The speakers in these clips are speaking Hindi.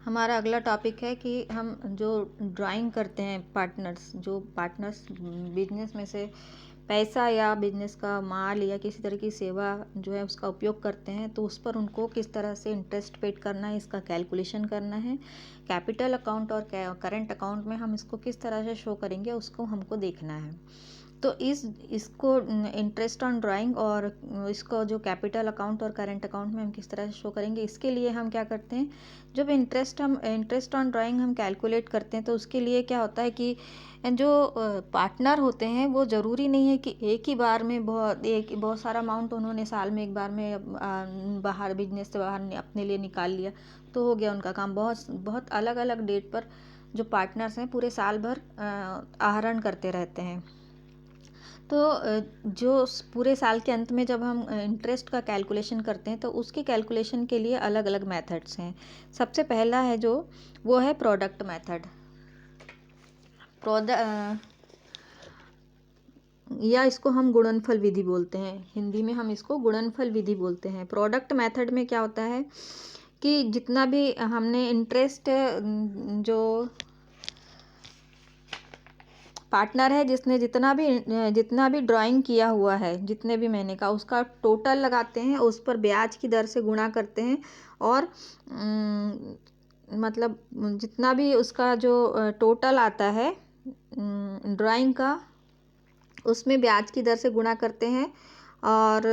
हमारा अगला टॉपिक है कि हम जो ड्राइंग करते हैं पार्टनर्स बिजनेस में से पैसा या बिजनेस का माल या किसी तरह की सेवा जो है उसका उपयोग करते हैं, तो उस पर उनको किस तरह से इंटरेस्ट पेड करना है, इसका कैलकुलेशन करना है। कैपिटल अकाउंट और करंट अकाउंट में हम इसको किस तरह से शो करेंगे उसको हमको देखना है। तो इसको इंटरेस्ट ऑन ड्राइंग और इसको जो कैपिटल अकाउंट और करंट अकाउंट में हम किस तरह से शो करेंगे, इसके लिए हम क्या करते हैं, जब इंटरेस्ट ऑन ड्राइंग हम कैलकुलेट करते हैं तो उसके लिए क्या होता है कि जो पार्टनर होते हैं वो ज़रूरी नहीं है कि एक ही बार में बहुत सारा अमाउंट उन्होंने साल में एक बार में बाहर बिजनेस से बाहर अपने लिए निकाल लिया तो हो गया उनका काम। बहुत बहुत अलग अलग डेट पर जो पार्टनर्स हैं पूरे साल भर आहरण करते रहते हैं। तो जो पूरे साल के अंत में जब हम इंटरेस्ट का कैलकुलेशन करते हैं तो उसके कैलकुलेशन के लिए अलग अलग मेथड्स हैं। सबसे पहला है जो वो है प्रोडक्ट मेथड। या इसको हम गुणनफल विधि बोलते हैं, हिंदी में हम इसको गुणनफल विधि बोलते हैं। प्रोडक्ट मेथड में क्या होता है कि जितना भी हमने इंटरेस्ट जो पार्टनर है जिसने जितना भी ड्राइंग किया हुआ है, जितने भी महीने का, उसका टोटल लगाते हैं, उस पर ब्याज की दर से गुणा करते हैं और मतलब जितना भी उसका जो टोटल आता है ड्राइंग का, उसमें ब्याज की दर से गुणा करते हैं और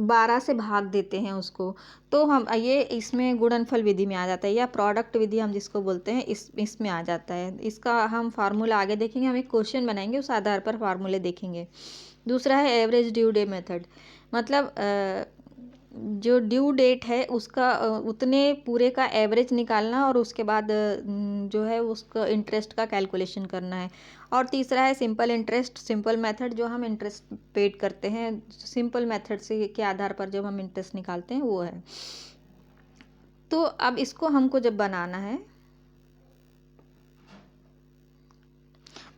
12 से भाग देते हैं उसको। तो हम ये इसमें गुणनफल विधि में आ जाता है, या प्रोडक्ट विधि हम जिसको बोलते हैं इसमें आ जाता है। इसका हम फार्मूला आगे देखेंगे, हम एक क्वेश्चन बनाएंगे, उस आधार पर फार्मूले देखेंगे। दूसरा है एवरेज ड्यू डे मेथड। मतलब जो ड्यू डेट है उसका उतने पूरे का एवरेज निकालना और उसके बाद जो है उसका इंटरेस्ट का कैलकुलेशन करना है। और तीसरा है सिंपल मेथड, जो हम इंटरेस्ट पेड करते हैं सिंपल मेथड से के आधार पर जब हम इंटरेस्ट निकालते हैं वो है। तो अब इसको हमको जब बनाना है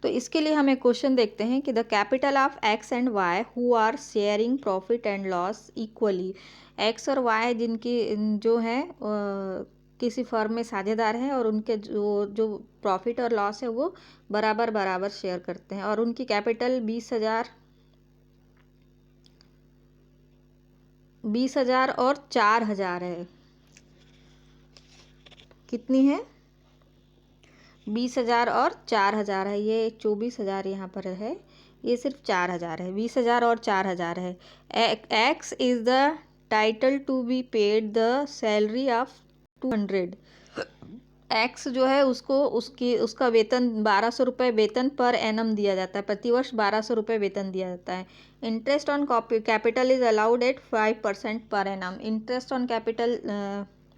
तो इसके लिए हम एक क्वेश्चन देखते हैं कि the capital of X and Y who are sharing profit and loss equally. X और वाई जिनकी जो है किसी फर्म में साझेदार हैं और उनके जो प्रॉफिट और लॉस है वो बराबर बराबर शेयर करते हैं, और उनकी कैपिटल 20,000 और 4,000 है। कितनी है? 20,000 और 4,000 है। ये 24,000 यहाँ पर है, ये सिर्फ 4,000 है। 20,000 और 4,000 है। X is the title to be paid the salary of 200। X जो है उसका वेतन 1,200 रुपये वेतन पर एनम दिया जाता है, प्रतिवर्ष 1,200 रुपये वेतन दिया जाता है। Interest on capital is allowed at 5% per annum. Interest on capital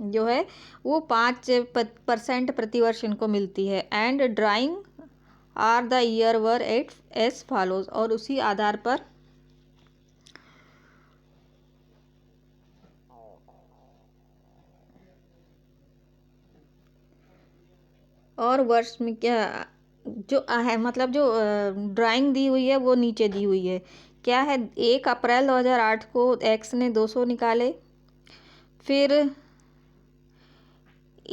जो है वो 5% प्रतिवर्ष इनको मिलती है। And drawing are the year were at as follows. और उसी आधार पर और वर्ष में क्या जो है, मतलब जो ड्राइंग दी हुई है वो नीचे दी हुई है। क्या है? 1 अप्रैल 2008 को एक्स ने 200 निकाले, फिर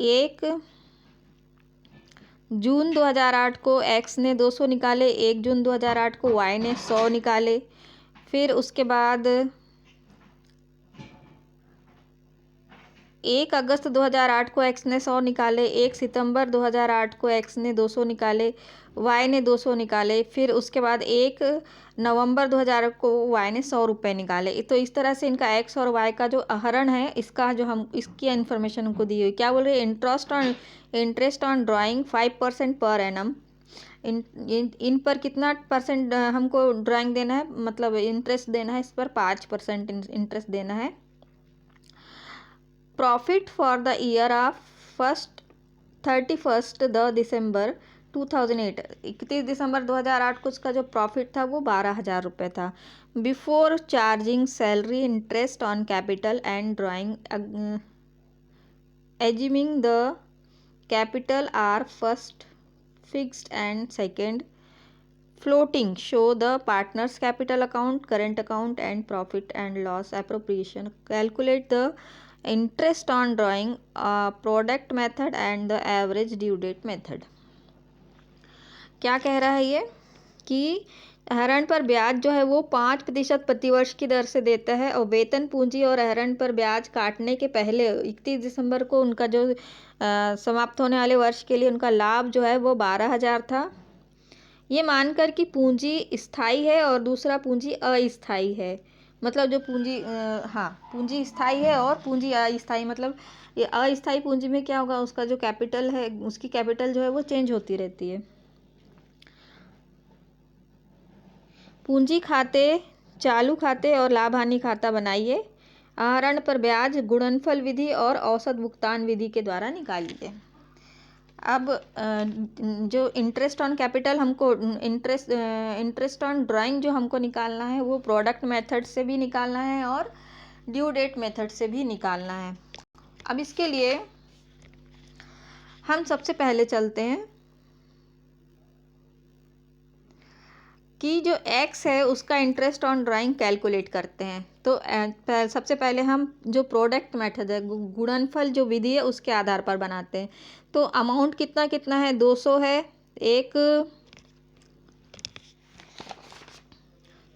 1 जून 2008 को एक्स ने 200 निकाले, 1 जून 2008 को वाई ने 100 निकाले, फिर उसके बाद 1 अगस्त 2008 को एक्स ने 100 निकाले, 1 सितंबर 2008 को एक्स ने 200 निकाले, वाई ने 200 निकाले, फिर उसके बाद 1 नवंबर 2000 को वाई ने 100 रुपये निकाले। तो इस तरह से इनका एक्स और वाई का जो आहरण है इसका जो हम इसकी इन्फॉर्मेशन हमको दी हुई। क्या बोल रहे हैं? Interest on drawing 5% per annum. इन पर कितना परसेंट हमको ड्राइंग देना है, मतलब इंटरेस्ट देना है, इस पर 5% इंटरेस्ट देना है। Profit for the year of 31 दिसंबर 2008। 31 दिसंबर 2008 को उसका जो प्रॉफिट था वो 12,000 रुपये था। Before charging salary interest on capital and drawing assuming the capital R first fixed and second floating, show the partner's capital account, current account and profit and loss appropriation. Calculate the interest on drawing, product method and the average due date method. क्या कह रहा है ये कि आहरण पर ब्याज जो है वो 5% प्रतिवर्ष की दर से देता है, और वेतन पूंजी और आहरण पर ब्याज काटने के पहले 31 दिसंबर को उनका जो समाप्त होने वाले वर्ष के लिए उनका लाभ जो है वो 12,000 था। ये मानकर कि पूंजी स्थायी है और दूसरा पूंजी अस्थायी है। मतलब जो पूंजी हाँ, पूंजी स्थायी है और पूंजी अस्थायी, मतलब ये अस्थायी पूंजी में क्या होगा, उसका जो कैपिटल है, उसकी कैपिटल जो है वो चेंज होती रहती है। पूंजी खाते, चालू खाते और लाभ हानि खाता बनाइए। आहरण पर ब्याज गुणनफल विधि और औसत भुगतान विधि के द्वारा निकालिए। अब जो इंटरेस्ट ऑन कैपिटल हमको इंटरेस्ट ऑन ड्राइंग जो हमको निकालना है वो प्रोडक्ट मेथड से भी निकालना है और ड्यू डेट मेथड से भी निकालना है। अब इसके लिए हम सबसे पहले चलते हैं कि जो x है उसका इंटरेस्ट ऑन ड्राइंग कैलकुलेट करते हैं। तो सबसे पहले हम जो प्रोडक्ट मेथड है, गुणनफल जो विधि है उसके आधार पर बनाते हैं। तो अमाउंट कितना कितना है, 200 है।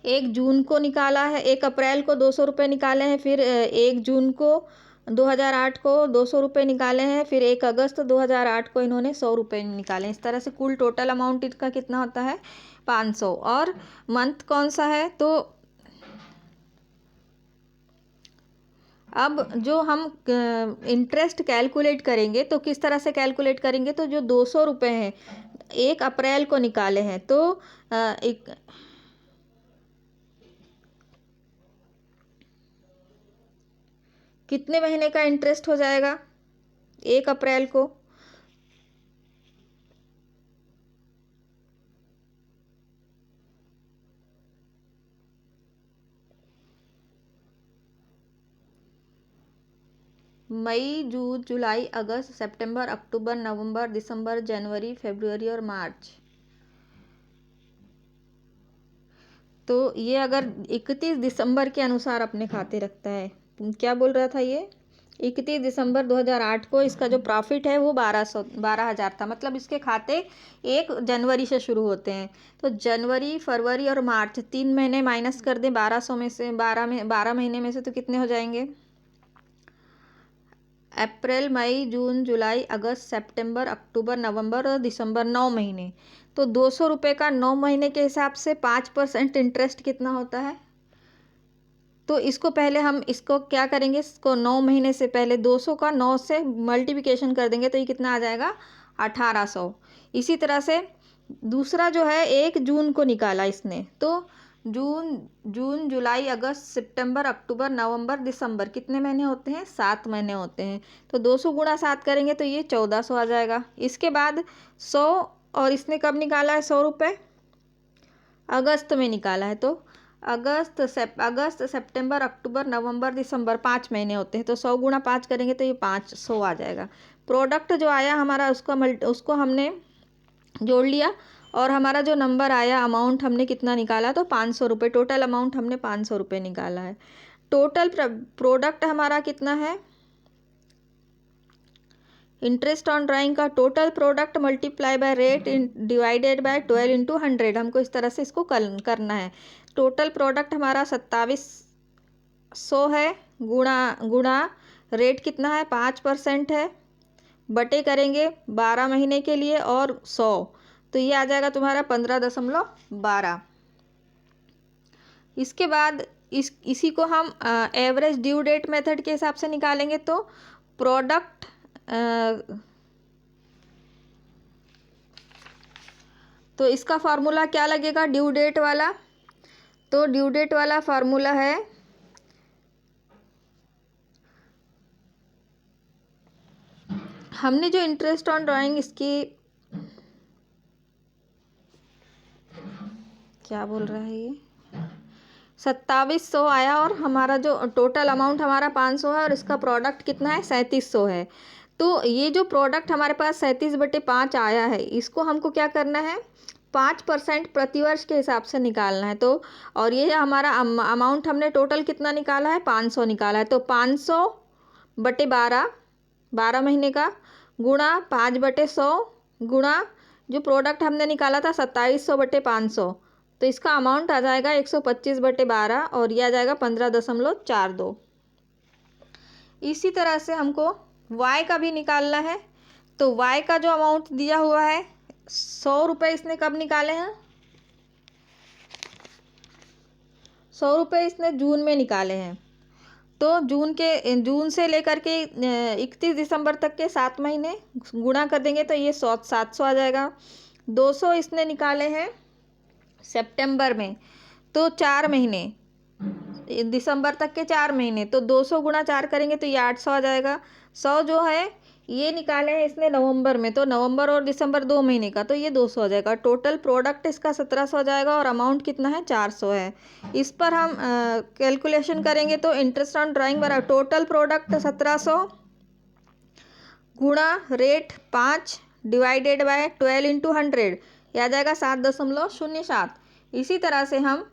एक जून को निकाला है, 1 अप्रैल को 200 रुपये निकाले हैं, फिर 1 जून को 2008 को 200 रुपये निकाले हैं, फिर 1 अगस्त 2008 को इन्होंने 100 रुपये निकाले। इस तरह से कुल टोटल अमाउंट इनका कितना होता है, 500। और मंथ कौन सा है, तो अब जो हम इंटरेस्ट कैलकुलेट करेंगे तो किस तरह से कैलकुलेट करेंगे, तो जो 200 रुपये हैं 1 अप्रैल को निकाले हैं तो एक कितने महीने का इंटरेस्ट हो जाएगा 1 अप्रैल को, मई, जून, जुलाई, अगस्त, सितंबर, अक्टूबर, नवंबर, दिसंबर, जनवरी, फरवरी और मार्च। तो ये अगर 31 दिसंबर के अनुसार अपने खाते रखता है, क्या बोल रहा था ये, 31 दिसंबर 2008 को इसका जो प्रॉफिट है वो 12,000 था। मतलब इसके खाते 1 जनवरी से शुरू होते हैं। तो जनवरी, फरवरी और मार्च 3 महीने माइनस कर दें 1200 में से, 12 महीने में से, तो कितने हो जाएंगे, अप्रैल, मई, जून, जुलाई, अगस्त, सितंबर, अक्टूबर, नवंबर और दिसंबर, 9 महीने। तो 200 रुपये का 9 महीने के हिसाब से 5% इंटरेस्ट कितना होता है। तो इसको पहले हम इसको क्या करेंगे, इसको 9 महीने से पहले 200 का 9 से मल्टीप्लिकेशन कर देंगे तो ये कितना आ जाएगा, 1800। इसी तरह से दूसरा जो है 1 जून को निकाला इसने, तो जून, जुलाई, अगस्त, सितंबर, अक्टूबर, नवंबर, दिसंबर कितने महीने होते हैं, 7 महीने होते हैं। तो 200 गुणा 7 करेंगे तो ये 1400 आ जाएगा। इसके बाद 100, और इसने कब निकाला है 100 रुपये, अगस्त में निकाला है। तो अगस्त, सितंबर, अक्टूबर, नवंबर, दिसंबर 5 महीने होते हैं। तो 100 गुणा 5 करेंगे तो ये 500 आ जाएगा। प्रोडक्ट जो आया हमारा उसको हमने जोड़ लिया, और हमारा जो नंबर आया, अमाउंट हमने कितना निकाला, तो 500 रुपये। टोटल अमाउंट हमने 500 रुपये निकाला है। टोटल प्रोडक्ट हमारा कितना है, इंटरेस्ट ऑन ड्राइंग का total product multiply by rate divided by 12 into 100। हमको इस तरह से इसको करना है। टोटल प्रोडक्ट हमारा 2700 है, गुणा रेट कितना है, 5% है, बटे करेंगे 12 महीने के लिए और 100, तो ये आ जाएगा तुम्हारा 15.12। इसके बाद इसी को हम एवरेज ड्यू डेट मेथड के हिसाब से निकालेंगे। तो प्रोडक्ट तो इसका फार्मूला क्या लगेगा ड्यू डेट वाला, तो ड्यू डेट वाला फार्मूला है हमने जो इंटरेस्ट ऑन ड्राइंग इसकी क्या बोल रहा है ये, 2700 आया, और हमारा जो टोटल अमाउंट हमारा 500 है और इसका प्रोडक्ट कितना है 3700 है। तो ये जो प्रोडक्ट हमारे पास 37/5 आया है, इसको हमको क्या करना है, 5% प्रतिवर्ष के हिसाब से निकालना है। तो और ये हमारा अमाउंट हमने टोटल कितना निकाला है, 500 निकाला है। तो 500 बटे 12, 12 महीने का, गुणा 5/100 गुणा जो प्रोडक्ट हमने निकाला था 2700/500, तो इसका अमाउंट आ जाएगा 125/12 और यह आ जाएगा 15.42। इसी तरह से हमको y का भी निकालना है। तो y का जो अमाउंट दिया हुआ है 100 रुपये, इसने कब निकाले हैं? 100 रुपये इसने जून में निकाले हैं। तो जून से लेकर के 31 दिसंबर तक के 7 महीने गुणा कर देंगे तो ये 700 आ जाएगा। 200 इसने निकाले हैं सितंबर में, तो 4 महीने, दिसंबर तक के 4 महीने, तो 200 गुणा 4 करेंगे तो ये 800 आ जाएगा। 100 जो है ये निकाले हैं इसने नवंबर में, तो नवंबर और दिसंबर 2 महीने का, तो ये 200 आ जाएगा। टोटल प्रोडक्ट इसका 1700 आ जाएगा और अमाउंट कितना है? 400 है। इस पर हम कैलकुलेशन करेंगे तो इंटरेस्ट ऑन ड्राइंग बराबर टोटल प्रोडक्ट 1700 गुणा रेट 5 डिवाइडेड बाय 12 इंटू 100, यह आ जाएगा 7.07। इसी तरह से हम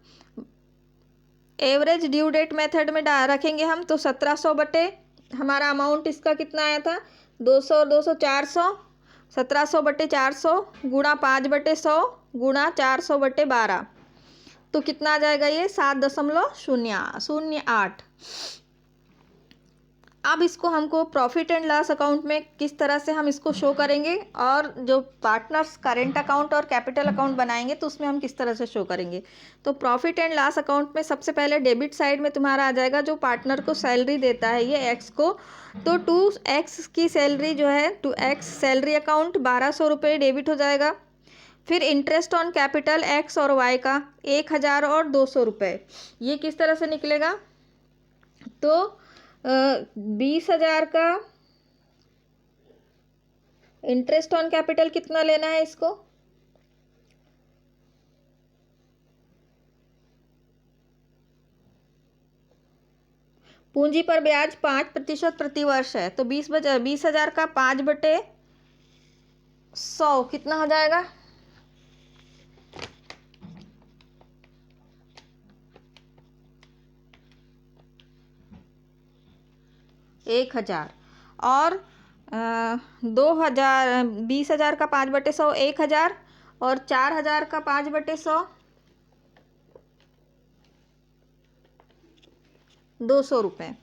एवरेज ड्यू डेट मेथड में रखेंगे हम, तो 1700 बटे हमारा अमाउंट इसका कितना आया था? 200 और 200 400, 1700/400 गुणा 5/100 गुणा 400/12, तो कितना आ जाएगा? ये 7.008। अब इसको हमको प्रॉफिट एंड लॉस अकाउंट में किस तरह से हम इसको शो करेंगे, और जो पार्टनर्स करेंट अकाउंट और कैपिटल अकाउंट बनाएंगे तो उसमें हम किस तरह से शो करेंगे। तो प्रॉफिट एंड लॉस अकाउंट में सबसे पहले डेबिट साइड में तुम्हारा आ जाएगा जो पार्टनर को सैलरी देता है ये एक्स को, तो 2x की सैलरी जो है 2x सैलरी अकाउंट 1200 रुपये डेबिट हो जाएगा। फिर इंटरेस्ट ऑन कैपिटल एक्स और वाई का 1000 और 200 रुपये, ये किस तरह से निकलेगा? तो 20,000 का इंटरेस्ट ऑन कैपिटल कितना लेना है इसको? पूंजी पर ब्याज 5% प्रतिवर्ष है, तो 20,000 का 5/100 कितना हो जाएगा? 1000। और 20,000 का 5/100 1000, और 4,000 का 5/100 200 रुपये।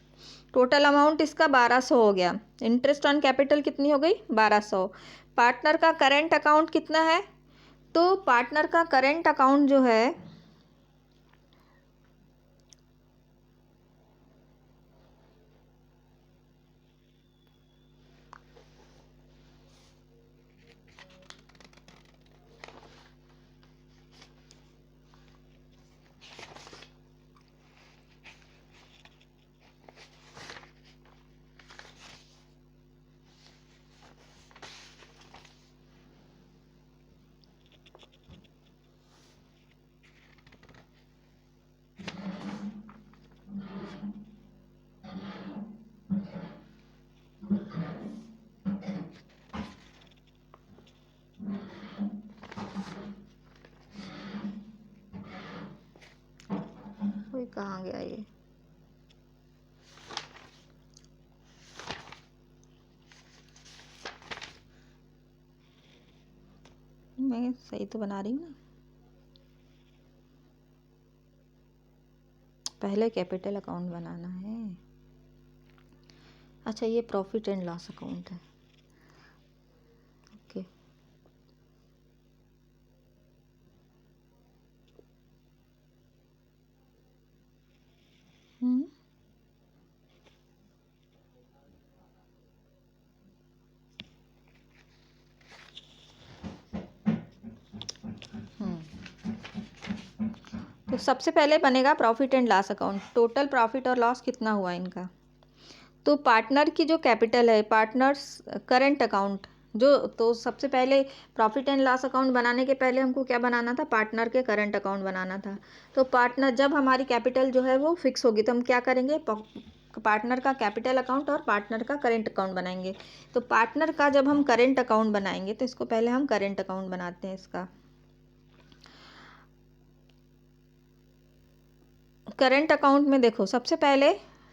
टोटल अमाउंट इसका 1200 हो गया। इंटरेस्ट ऑन कैपिटल कितनी हो गई? 1200। पार्टनर का करेंट अकाउंट कितना है? तो पार्टनर का करेंट अकाउंट जो है कोई कहाँ गया ये? मैं सही तो बना रही हूँ ना। पहले कैपिटल अकाउंट बनाना है। अच्छा, ये प्रॉफिट एंड लॉस अकाउंट है। ओके, तो सबसे पहले बनेगा profit and loss account. Total profit और लॉस कितना हुआ इनका? तो पार्टनर की जो कैपिटल है, पार्टनर्स करंट अकाउंट जो, तो सबसे पहले प्रॉफिट एंड लॉस अकाउंट बनाने के पहले हमको क्या बनाना था? पार्टनर के करंट अकाउंट बनाना था। तो पार्टनर, जब हमारी कैपिटल जो है वो फिक्स होगी तो हम क्या करेंगे? पार्टनर का कैपिटल अकाउंट और पार्टनर का करेंट अकाउंट बनाएंगे। तो पार्टनर का जब हम करेंट अकाउंट बनाएंगे तो इसको पहले हम करेंट अकाउंट बनाते हैं। इसका करेंट अकाउंट में देखो, सबसे पहले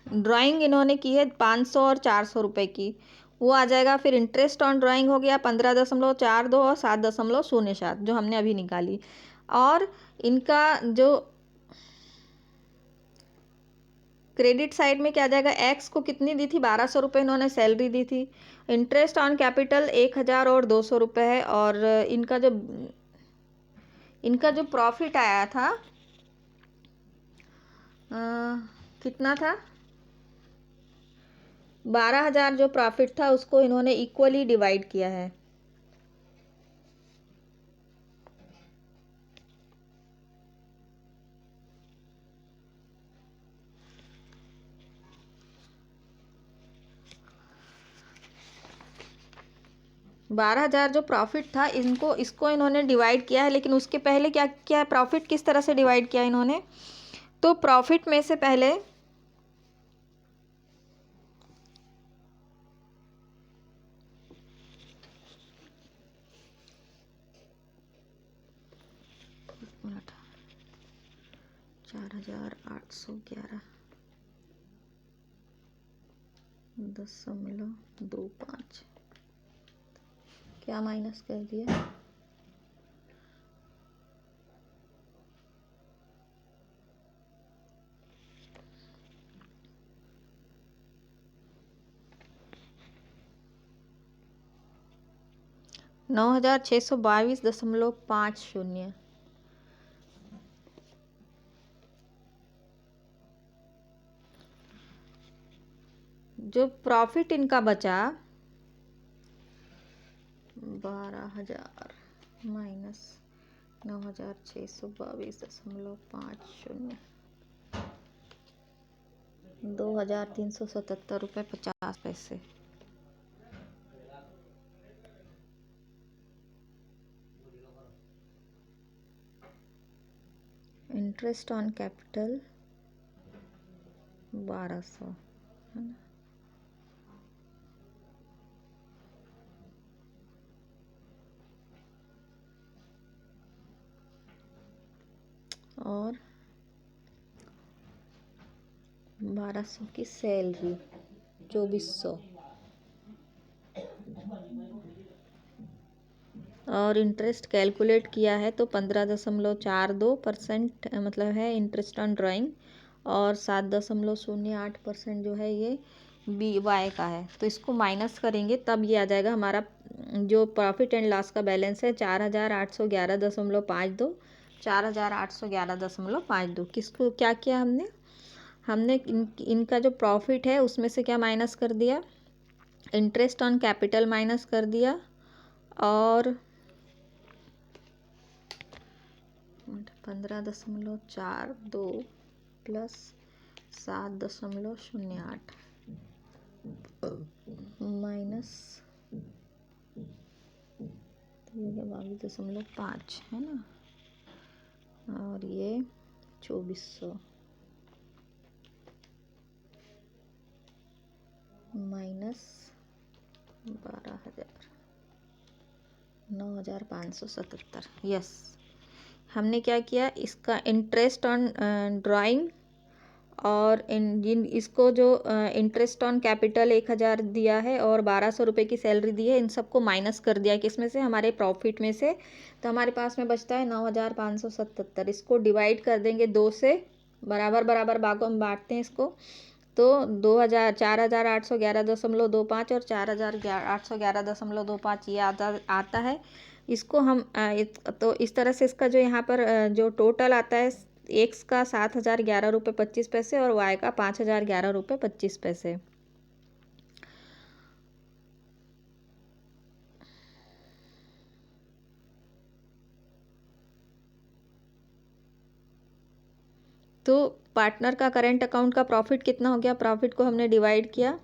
ड्राइंग इन्होंने की है 500 और 400 रुपये की, वो आ जाएगा। फिर इंटरेस्ट ऑन ड्राइंग हो गया 15.42 और 7.07 जो हमने अभी निकाली। और इनका जो क्रेडिट साइड में क्या आ जाएगा, एक्स को कितनी दी थी, 1200 रुपये इन्होंने सैलरी दी थी। इंटरेस्ट ऑन कैपिटल 1000 और 200 रुपये है। और इनका जो प्रॉफिट आया था कितना था, 12,000 जो प्रॉफिट था उसको इन्होंने इक्वली डिवाइड किया है। बारह हजार जो प्रॉफिट था इसको इन्होंने डिवाइड किया है। लेकिन उसके पहले क्या क्या प्रॉफिट किस तरह से डिवाइड किया इन्होंने, तो प्रॉफिट में से पहले मिनट 4,811.25 क्या माइनस कर दिया, $9,622.50। जो प्रॉफिट इनका बचा 12,000 माइनस 9,622.50, 2,377.50। इंटरेस्ट ऑन कैपिटल 1200 है ना, और 1200 की सैलरी 2400, और इंटरेस्ट कैलकुलेट किया है तो 15.42% मतलब है इंटरेस्ट ऑन ड्राइंग, और 7.08% जो है ये बी वाई का है। तो इसको माइनस करेंगे तब ये आ जाएगा हमारा जो प्रॉफिट एंड लॉस का बैलेंस है 4,811.52, 4,811.52। किसको क्या किया हमने इनका जो प्रॉफिट है उसमें से क्या माइनस कर दिया, इंटरेस्ट ऑन कैपिटल माइनस कर दिया, और 15.42 प्लस 7.08 माइनस 22.5 है ना, और ये 2400 माइनस 12,000 9,577। यस, हमने क्या किया, इसका इंटरेस्ट ऑन ड्राइंग और इसको जो इंटरेस्ट ऑन कैपिटल 1,000 दिया है और 1200 रुपये की सैलरी दी है, इन सबको माइनस कर दिया है किसमें से, हमारे प्रॉफिट में से। तो हमारे पास में बचता है 9,577। इसको डिवाइड कर देंगे 2 से, बराबर बराबर भागों में बांटते हैं इसको। तो 4,811.25 और 4,811.25 ये आता है। इसको हम तो इस तरह से इसका जो यहाँ पर जो टोटल आता है, एक्स का 7,011.25 और वाई का 5,011.25। तो पार्टनर का करेंट अकाउंट का प्रॉफिट कितना हो गया, प्रॉफिट को हमने डिवाइड किया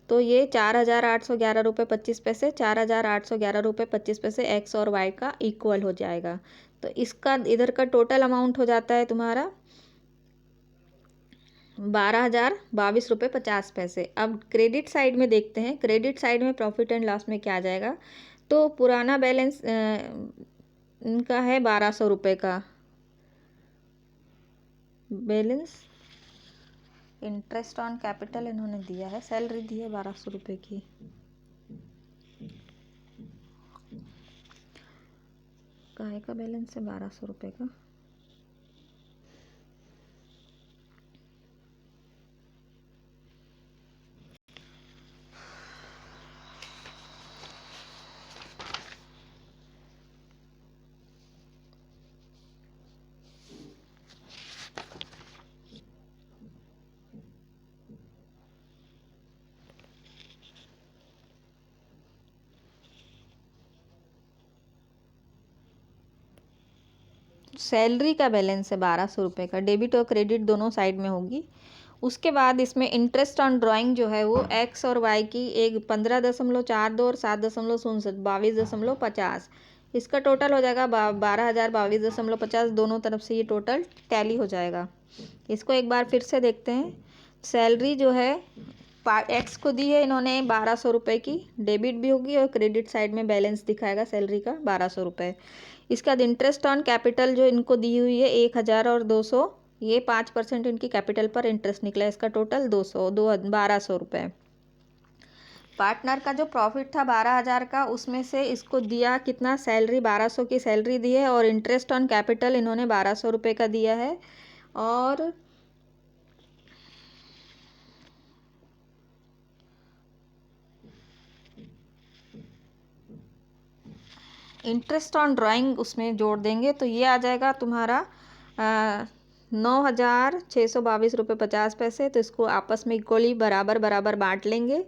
तो ये 4,811.25, 4,811.25 एक्स और वाई का इक्वल हो जाएगा। तो इसका इधर का टोटल अमाउंट हो जाता है तुम्हारा 12,022.50। अब क्रेडिट साइड में देखते हैं, क्रेडिट साइड में प्रॉफिट एंड लॉस में क्या आ जाएगा। तो पुराना बैलेंस इनका है 1,200 रुपये का बैलेंस, इंटरेस्ट ऑन कैपिटल इन्होंने दिया है, सैलरी दी है 1200 रुपये की। काहे का बैलेंस है 1200 रुपये का। सैलरी का बैलेंस है 1200 रुपये का, डेबिट और क्रेडिट दोनों साइड में होगी। उसके बाद इसमें इंटरेस्ट ऑन ड्राइंग जो है वो एक्स और वाई की एक 15.42 और 7.67 22.50, इसका टोटल हो जाएगा 12,000 22.50, दोनों तरफ से ये टोटल टैली हो जाएगा। इसको एक बार फिर से देखते हैं। सैलरी जो है एक्स को दी है इन्होंने 1200 रुपये की, डेबिट भी होगी और क्रेडिट साइड में बैलेंस दिखाएगा सैलरी का 1200 रुपये। इसके बाद इंटरेस्ट ऑन कैपिटल जो इनको दी हुई है 1000 और 200, ये 5% इनकी कैपिटल पर इंटरेस्ट निकला है, इसका टोटल 1200 रुपये। पार्टनर का जो प्रॉफिट था 12,000 का, उसमें से इसको दिया कितना, सैलरी 1200 की सैलरी दी है और इंटरेस्ट ऑन कैपिटल इन्होंने 1200 रुपये का दिया है। और इंटरेस्ट ऑन ड्राइंग उसमें जोड़ देंगे तो ये आ जाएगा तुम्हारा 9,622.50 रुपये। तो इसको आपस में इक्वली बराबर बराबर बांट लेंगे।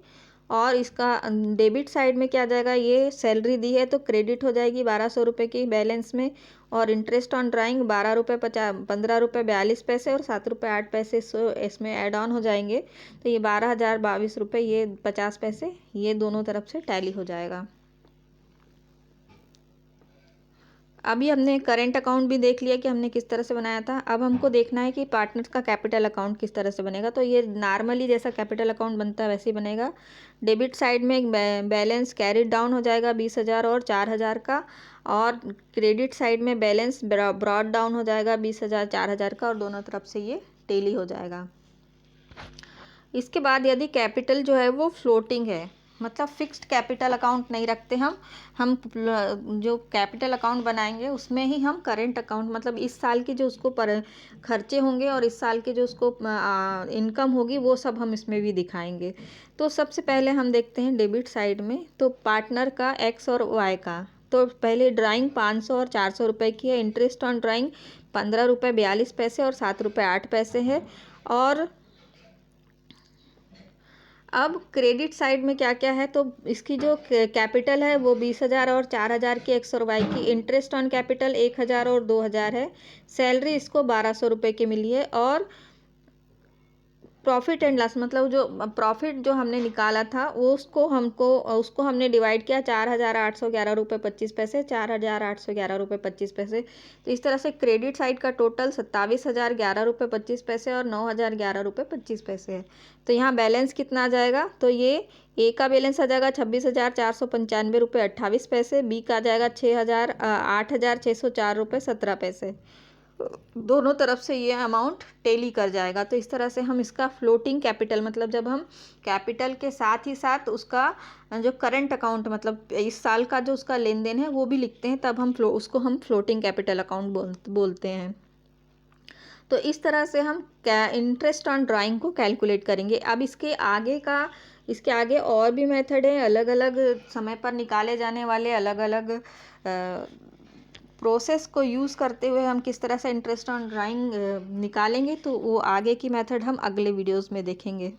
और इसका डेबिट साइड में क्या आ जाएगा, ये सैलरी दी है तो क्रेडिट हो जाएगी 1200 रुपये की बैलेंस में, और इंटरेस्ट ऑन ड्राइंग 15 रुपये 42 पैसे और 7 रुपये 8 पैसे इसमें ऐड ऑन हो जाएंगे। तो ये 12,022 रुपये, ये 50 पैसे, ये दोनों तरफ से टैली हो जाएगा। अभी हमने करेंट अकाउंट भी देख लिया कि हमने किस तरह से बनाया था। अब हमको देखना है कि पार्टनर्स का कैपिटल अकाउंट किस तरह से बनेगा। तो ये नॉर्मली जैसा कैपिटल अकाउंट बनता है वैसे ही बनेगा। डेबिट साइड में बैलेंस कैरी डाउन हो जाएगा 20,000 और 4,000 का, और क्रेडिट साइड में बैलेंस ब्रॉड डाउन हो जाएगा 20,000 4,000 का, और दोनों तरफ से ये टैली हो जाएगा। इसके बाद यदि कैपिटल जो है वो फ्लोटिंग है, मतलब फिक्स्ड कैपिटल अकाउंट नहीं रखते हम जो कैपिटल अकाउंट बनाएंगे उसमें ही हम करेंट अकाउंट, मतलब इस साल की जो उसको खर्चे होंगे और इस साल की जो उसको इनकम होगी वो सब हम इसमें भी दिखाएंगे। तो सबसे पहले हम देखते हैं डेबिट साइड में, तो पार्टनर का एक्स और वाई का। तो पहले ड्राइंग 500 और 400 रुपये की है। इंटरेस्ट ऑन ड्राइंग 15 रुपये 42 पैसे और 7 रुपये 8 पैसे है। और अब क्रेडिट साइड में क्या क्या है, तो इसकी जो कैपिटल है वो 20,000 और 4,000 की एक्स और वाई की। इंटरेस्ट ऑन कैपिटल 1,000 और 2,000 है। सैलरी इसको 1200 रुपये की मिली है। और प्रॉफिट एंड लॉस, मतलब जो प्रॉफिट जो हमने निकाला था वो उसको हमने डिवाइड किया 4,811 रुपये 25 पैसे, 4,811 रुपये 25 पैसे। तो इस तरह से क्रेडिट साइड का टोटल 27,011 रुपये 25 पैसे और 9,011 रुपये 25 पैसे है। तो यहाँ बैलेंस कितना आ जाएगा, तो ये ए का बैलेंस आ जाएगा 26,495 रुपये 28 पैसे, बी का आ जाएगा 8,604 रुपये 17 पैसे। दोनों तरफ से ये अमाउंट टैली कर जाएगा। तो इस तरह से हम इसका फ्लोटिंग कैपिटल, मतलब जब हम कैपिटल के साथ ही साथ उसका जो करंट अकाउंट, मतलब इस साल का जो उसका लेन देन है वो भी लिखते हैं, तब हम उसको हम फ्लोटिंग कैपिटल अकाउंट बोलते हैं। तो इस तरह से हम इंटरेस्ट ऑन ड्राइंग को कैलकुलेट करेंगे। अब इसके आगे और भी मेथड है, अलग अलग समय पर निकाले जाने वाले अलग अलग प्रोसेस को यूज़ करते हुए हम किस तरह से इंटरेस्ट ऑन ड्राइंग निकालेंगे, तो वो आगे की मेथड हम अगले वीडियोस में देखेंगे।